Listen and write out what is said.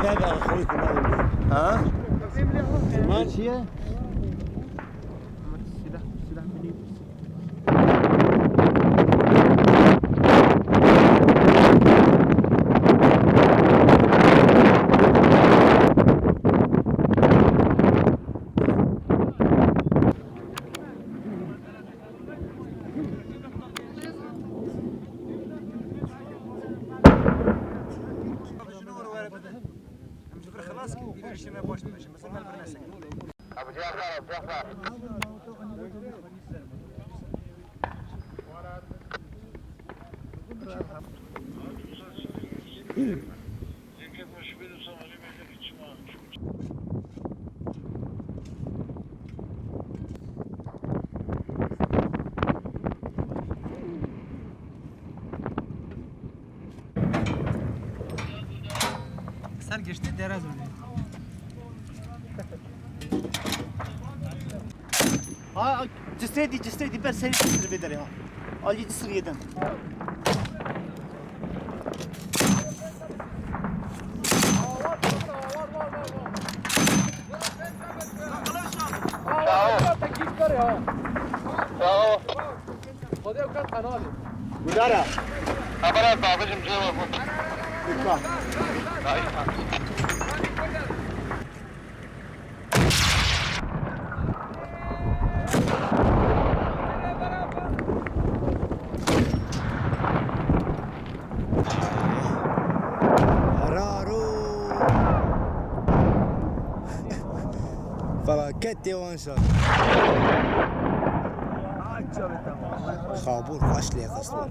هذا اخوي كمان. ها؟ ماشي. Ser geçti dere dönüyor. Ha cistedi ben seni sırrı bedere ha. Ali sırrı yedim. Gudara. Haber babacım cevap. Lütfen. Raro. فكتي وانشر. خابور خاش لي قصور.